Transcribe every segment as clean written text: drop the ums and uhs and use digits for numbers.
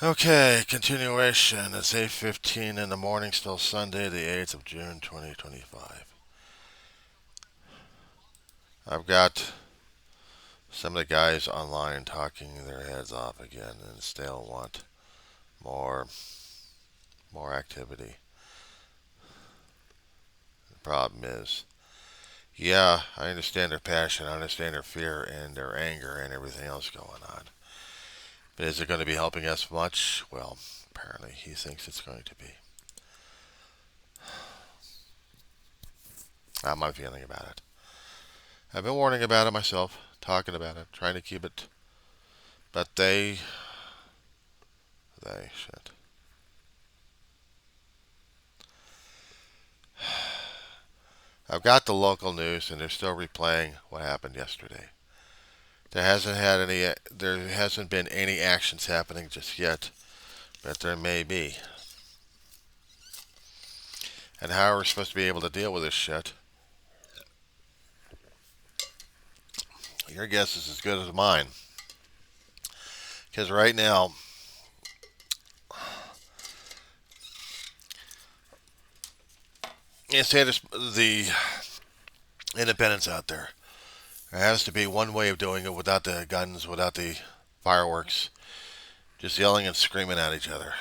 Okay, continuation. It's 8:15 in the morning, still Sunday, the 8th of June, 2025. I've got some of the guys online talking their heads off again and still want more more activity. The problem is, yeah, I understand their passion, I understand their fear and their anger and everything else going on. But is it going to be helping us much? Well, apparently he thinks it's going to be. That's my feeling about it. I've been warning about it myself, talking about it, trying to keep it. But shit. I've got the local news, and they're still replaying what happened yesterday. There hasn't been any actions happening just yet, but there may be. And how are we supposed to be able to deal with this shit? Your guess is as good as mine. Because right now, you say the independents out there. There has to be one way of doing it without the guns, without the fireworks, just yelling and screaming at each other.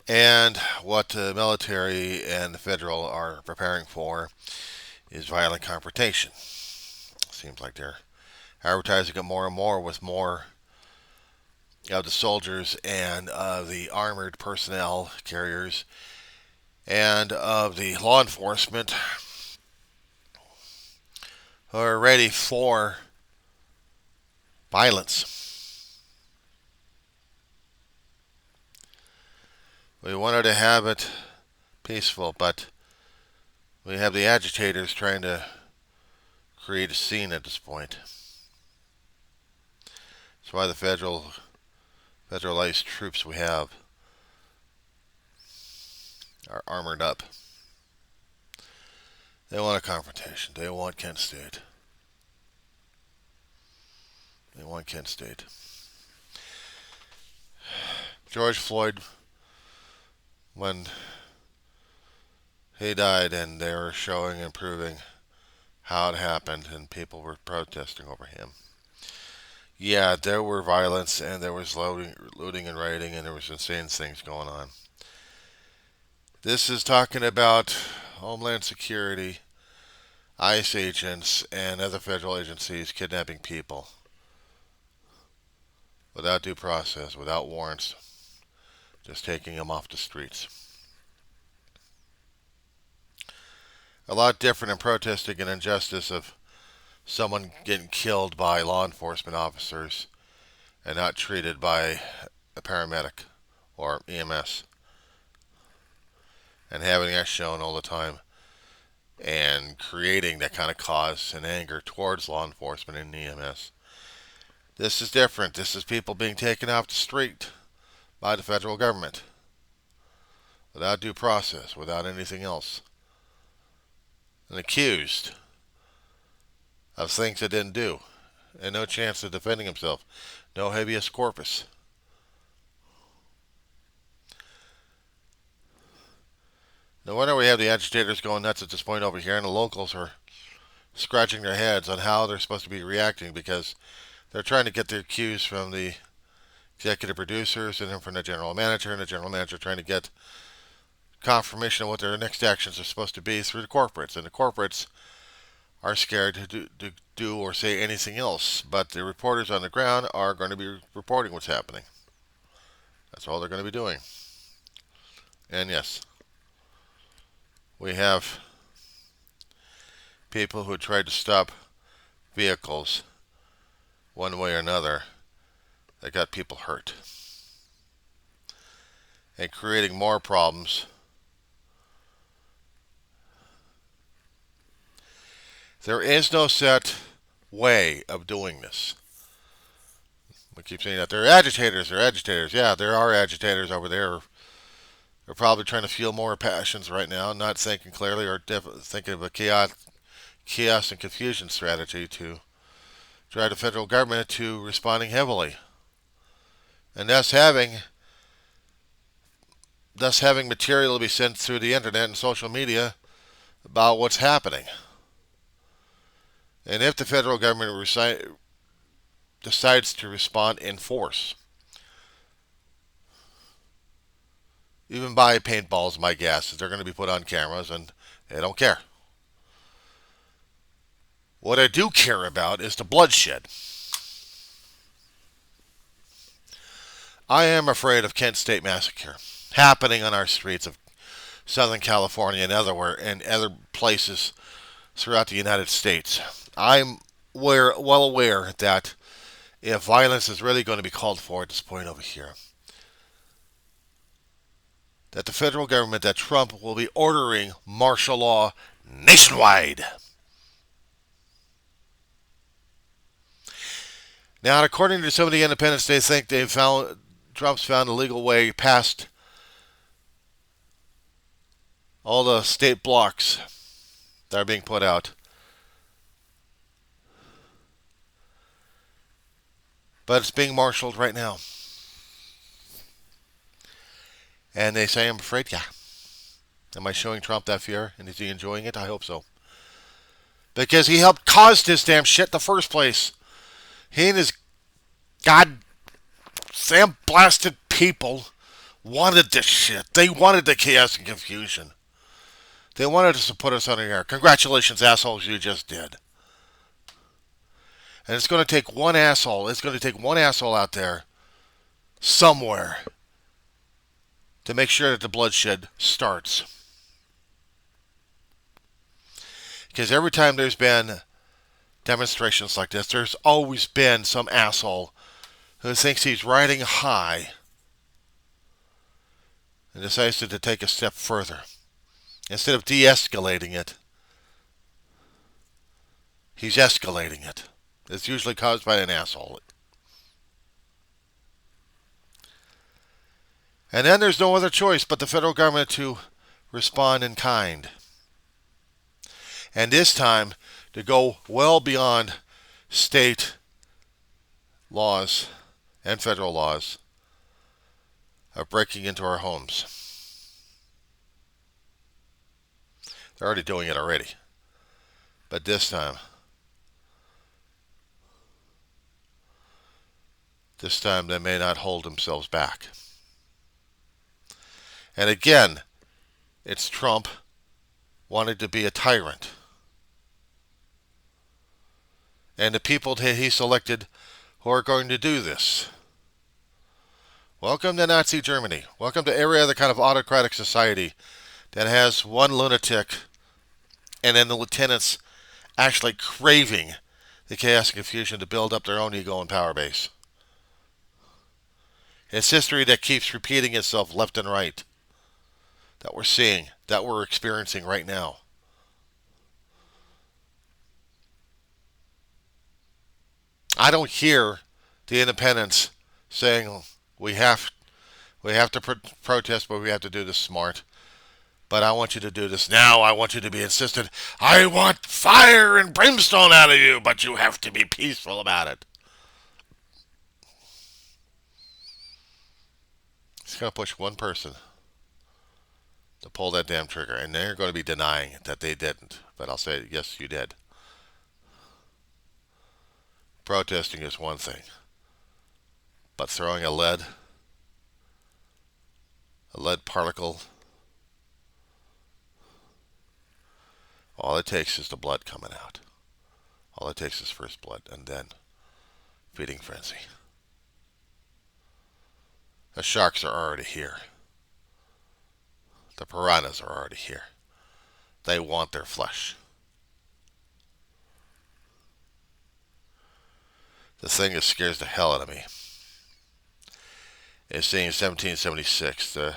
And what the military and the federal are preparing for is violent confrontation. Seems like they're advertising it more and more with more of the soldiers and of the armored personnel carriers and of the law enforcement who are ready for violence. We wanted to have it peaceful, but we have the agitators trying to create a scene at this point. That's why the federalized troops we have are armored up. They want a confrontation. They want Kent State. They want Kent State. George Floyd, when he died and they were showing and proving how it happened and people were protesting over him. Yeah, there were violence and there was looting and rioting and there was insane things going on. This is talking about Homeland Security, ICE agents, and other federal agencies kidnapping people without due process, without warrants, just taking them off the streets. A lot different in protesting an injustice of someone getting killed by law enforcement officers and not treated by a paramedic or EMS, and having that shown all the time and creating that kind of cause and anger towards law enforcement and EMS. This is different. This is people being taken off the street by the federal government without due process, without anything else, and accused of things they didn't do, and no chance of defending himself, no habeas corpus. No wonder we have the agitators going nuts at this point over here, and the locals are scratching their heads on how they're supposed to be reacting because they're trying to get their cues from the executive producers and then from the general manager, and the general manager trying to get confirmation of what their next actions are supposed to be through the corporates. And the corporates are scared to do or say anything else, but the reporters on the ground are going to be reporting what's happening. That's all they're going to be doing. And yes, we have people who tried to stop vehicles one way or another that got people hurt and creating more problems. There is no set way of doing this. We keep saying that they're agitators. They're agitators. Yeah, there are agitators over there. They're probably trying to fuel more passions right now, not thinking clearly or thinking of a chaos and confusion strategy to drive the federal government to responding heavily, and thus having material to be sent through the internet and social media about what's happening. And if the federal government decides to respond in force, even by paintballs, my guess is they're going to be put on cameras and they don't care. What I do care about is the bloodshed. I am afraid of Kent State Massacre happening on our streets of Southern California and other places throughout the United States. I'm well aware that if violence is really going to be called for at this point over here, that the federal government, that Trump will be ordering martial law nationwide. Now, according to some of the independents, they think Trump's found a legal way past all the state blocks that are being put out. But it's being marshaled right now. And they say, I'm afraid, yeah. Am I showing Trump that fear? And is he enjoying it? I hope so. Because he helped cause this damn shit in the first place. He and his goddamn blasted people wanted this shit. They wanted the chaos and confusion. They wanted us to put us under air. Congratulations, assholes, you just did. And it's going to take one asshole. It's going to take one asshole out there somewhere to make sure that the bloodshed starts. Because every time there's been demonstrations like this, there's always been some asshole who thinks he's riding high and decides to take a step further. Instead of de-escalating it, he's escalating it. It's usually caused by an asshole. And then there's no other choice but the federal government to respond in kind. And this time, to go well beyond state laws and federal laws of breaking into our homes. They're already doing it already. But this time they may not hold themselves back. And again, it's Trump wanting to be a tyrant. And the people that he selected who are going to do this. Welcome to Nazi Germany. Welcome to every other kind of autocratic society that has one lunatic and then the lieutenants actually craving the chaos and confusion to build up their own ego and power base. It's history that keeps repeating itself left and right. That we're seeing, that we're experiencing right now. I don't hear the independents saying we have to protest, but we have to do this smart. But I want you to do this now. I want you to be insistent. I want fire and brimstone out of you, but you have to be peaceful about it. It's going to push one person to pull that damn trigger, and they're going to be denying that they didn't. But I'll say, yes, you did. Protesting is one thing, but throwing a lead particle, all it takes is the blood coming out. All it takes is first blood, and then feeding frenzy. The sharks are already here. The piranhas are already here. They want their flesh. The thing that scares the hell out of me is seeing 1776, the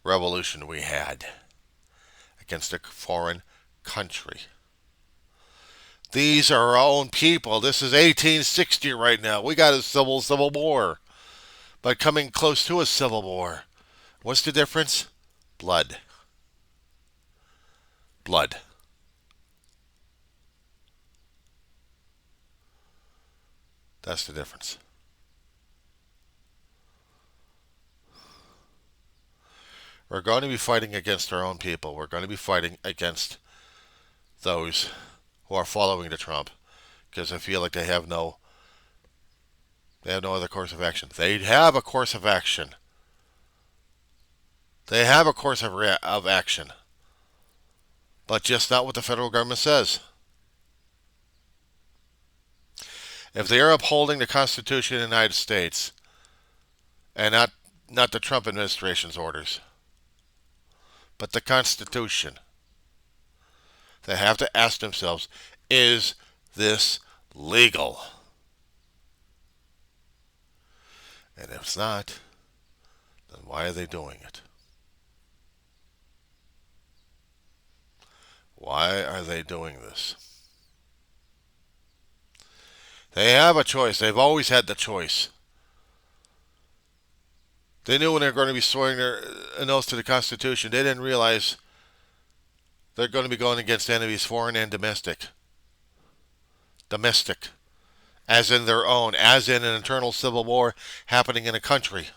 revolution we had against a foreign country. These are our own people. This is 1860 right now. We got a civil war. But coming close to a civil war. What's the difference? Blood. Blood. That's the difference. We're going to be fighting against our own people. We're going to be fighting against those who are following the Trump because they feel like they have no other course of action. They have a course of action. They have a course of action, but just not what the federal government says. If they are upholding the Constitution of the United States and not the Trump administration's orders, but the Constitution, they have to ask themselves, is this legal? And if it's not, then why are they doing it? Why are they doing this? They have a choice. They've always had the choice. They knew when they were going to be swearing an oath to the Constitution, they didn't realize they're going to be going against enemies, foreign and domestic. Domestic. As in their own. As in an internal civil war happening in a country.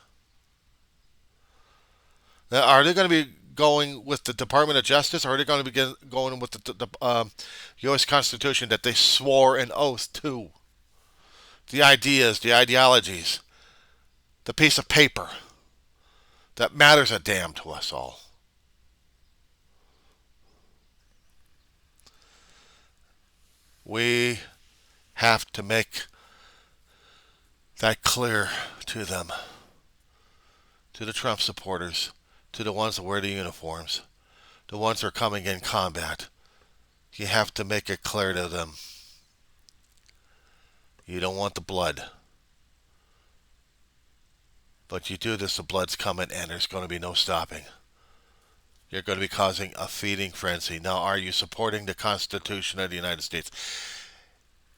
Now, are they going to be going with the Department of Justice, or are they going to be going with the U.S. Constitution that they swore an oath to? The ideas, the ideologies, the piece of paper that matters a damn to us all. We have to make that clear to them, to the Trump supporters, to the ones that wear the uniforms, the ones that are coming in combat. You have to make it clear to them. You don't want the blood. But you do this, the blood's coming, and there's going to be no stopping. You're going to be causing a feeding frenzy. Now, are you supporting the Constitution of the United States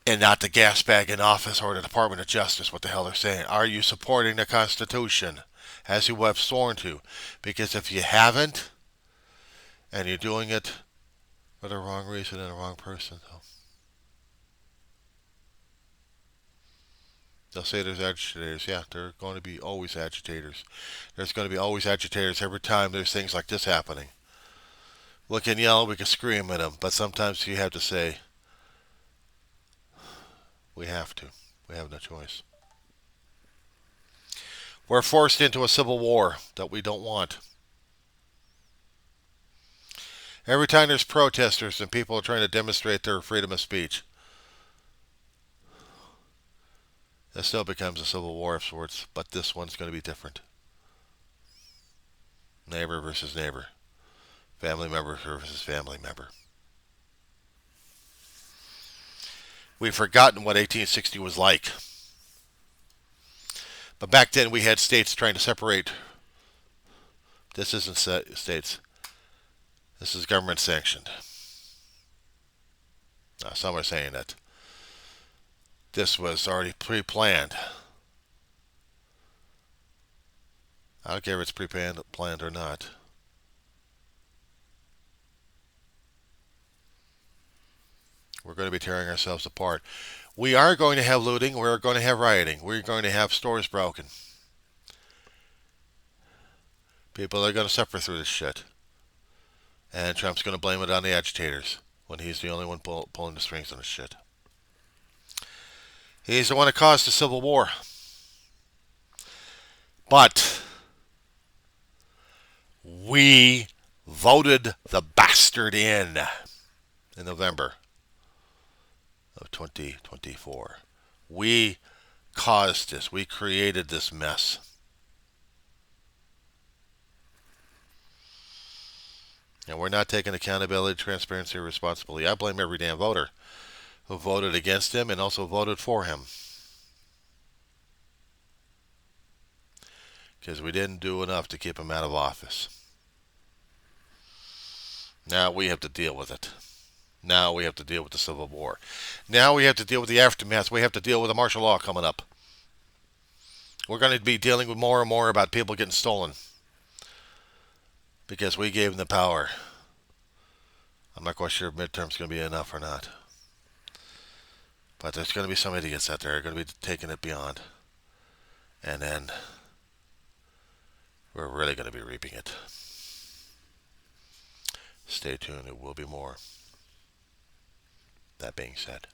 and not the gas bag in office or the Department of Justice, what the hell they're saying? Are you supporting the Constitution as you have sworn to? Because if you haven't, and you're doing it for the wrong reason and the wrong person, though. They'll say there's agitators. Yeah, there are going to be always agitators. There's going to be always agitators every time there's things like this happening. We can yell, we can scream at them, but sometimes you have to say, we have to. We have no choice. We're forced into a civil war that we don't want. Every time there's protesters and people are trying to demonstrate their freedom of speech, it still becomes a civil war of sorts, but this one's going to be different. Neighbor versus neighbor. Family member versus family member. We've forgotten what 1860 was like. But back then we had states trying to separate. This isn't states. This is government sanctioned. Now, some are saying that this was already pre-planned. I don't care if it's pre-planned or not. We're going to be tearing ourselves apart. We are going to have looting. We're going to have rioting. We're going to have stores broken. People are going to suffer through this shit. And Trump's going to blame it on the agitators when he's the only one pulling the strings on this shit. He's the one that caused the Civil War. But we voted the bastard in November of 2024. We caused this. We created this mess. And we're not taking accountability, transparency, or responsibility. I blame every damn voter who voted against him and also voted for him. Because we didn't do enough to keep him out of office. Now we have to deal with it. Now we have to deal with the Civil War. Now we have to deal with the aftermath. We have to deal with the martial law coming up. We're going to be dealing with more and more about people getting stolen. Because we gave them the power. I'm not quite sure if midterm's going to be enough or not. But there's going to be some idiots out there who are going to be taking it beyond. And then we're really going to be reaping it. Stay tuned, there will be more. That being said.